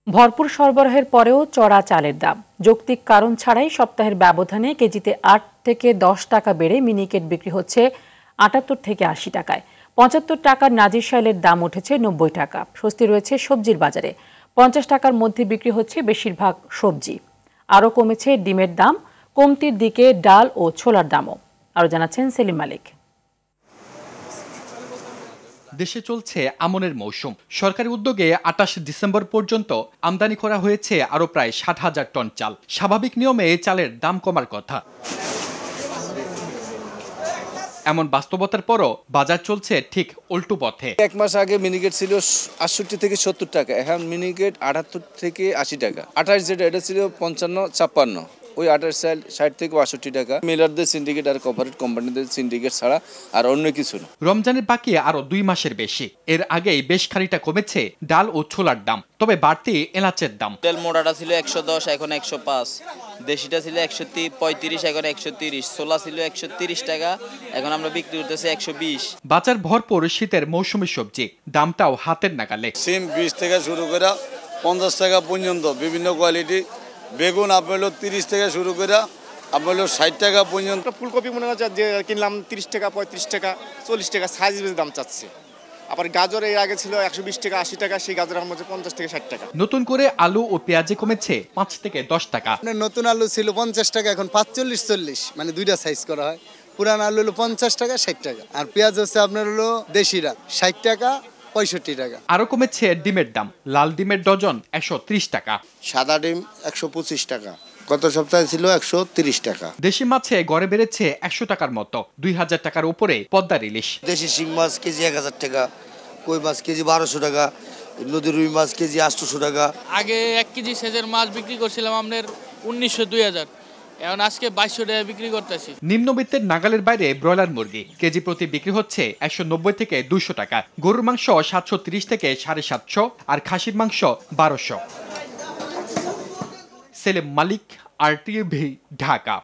ভরপুর সরবরাহের পরেও চড়া চালের দাম। যৌক্তিক কারণ ছাড়াই সপ্তাহের ব্যবধানে কেজিতে ৮ থেকে ১০ টাকা বেড়ে মিনিকেট বিক্রি হচ্ছে ৭৮ থেকে ৮০ টাকায়। ৭৫ টাকার নাজির শাইলের দাম উঠেছে ৯০ টাকা। স্বস্তি রয়েছে সবজির বাজারে। ৫০ টাকার মধ্যে বিক্রি হচ্ছে বেশিরভাগ সবজি। আরও কমেছে ডিমের দাম, কমতির দিকে ডাল ও ছোলার দামও। আরও জানাচ্ছেন সেলিম মালিক। দেশে চলছে আমনের মৌসুম। সরকারি উদ্যোগে ২৮ ডিসেম্বর পর্যন্ত আমদানি করা হয়েছে আরও প্রায় ৬০,০০০ টন চাল। স্বাভাবিক নিয়মে চালের দাম কমার কথা। এমন বাস্তবতার পরও বাজার চলছে ঠিক উল্টো পথে। এক মাস আগে মিনিকেট ছিল ৬৮ থেকে ৭০ টাকা, এখন মিনিকেট ৭৮ থেকে ৮০ টাকা। ২৮ যেটা এটা ছিল ৫৫-৫৬, ওই ২৮ চাল ৬০ থেকে ৬২ টাকা। মিলারদের সিন্ডিকেট আর কর্পোরেট কোম্পানিদের সিন্ডিকেট ছাড়া আর অন্য কিছু না। রমজানের বাকি আরো ২ মাসের বেশি। এর আগেই বেশ খানিকটা কমেছে ডাল ও ছোলার দাম, তবে বাড়তি এলাচের দাম। তেল মোটাটা ছিল ১১০, এখন ১০৫। দেশিটা ছিল ১৩৫, এখন ১৩০। ছোলা ছিল ১৩০ টাকা, এখন আমরা বিক্রি করতেছি ১২০। বাজার ভরপুর শীতের মৌসুমী সবজি, দামটাও হাতের নাগালে। সিম ২০ থেকে শুরু করে ৫০ টাকা পর্যন্ত বিভিন্ন কোয়ালিটি। বেগুন আপনার ৩০ থেকে শুরু করে আপনার ৬০ টাকা পর্যন্ত। ফুলকপি মনে হচ্ছে যে কিনলাম ৩০ টাকা, ৩৫ টাকা, ৪০ টাকা সাইজ বেশি দাম চাচ্ছে। আবার গাজর এর আগে ছিল ১২০ টাকা, ৮০ টাকা, সেই গাজরের মধ্যে ৫০ থেকে ৬০ টাকা। নতুন করে আলু ও পেঁয়াজে কমেছে ৫ থেকে ১০ টাকা। নতুন আলু ছিল ৫০ টাকা, এখন ৪৫-৪০, মানে দুইটা সাইজ করা হয়। পুরান আলু হলো ৫০ টাকা, ৬০ টাকা। আর পেঁয়াজ হচ্ছে আপনার হলো দেশিরা ৬০ টাকা, ৬৫ টাকা। আরো কমেছে ডিমের দাম। লাল ডিমের ডজন ১৩০ টাকা, সাদা ডিম ১২৫ টাকা, গত সপ্তাহে ছিল ১৩০ টাকা। দেশি মাছে গড়ে বেড়েছে ১০০ টাকার মতো। ২০০০ টাকার উপরে পদ্মার ইলিশ। দেশি শিং মাছ কেজি ১০০০ টাকা, কই মাছ কেজি ১২০০ টাকা, নদীর রুই মাছ কেজি ৮০০ টাকা। আগে ১ কেজি সাইজের মাছ বিক্রি করছিলাম আপনার ১৯০০-২০০০, এখন আজকে ২২০০ টাকা বিক্রি করতেছি। নিম্নবিত্তের নাগালের বাইরে ব্রয়লার মুরগি কেজি প্রতি বিক্রি হচ্ছে ১৯০ থেকে ২০০ টাকা। গরুর মাংস ৭৩০ থেকে ৭৫০, আর খাসির মাংস ১২০০। সেলিম মালিক, RTV, ঢাকা।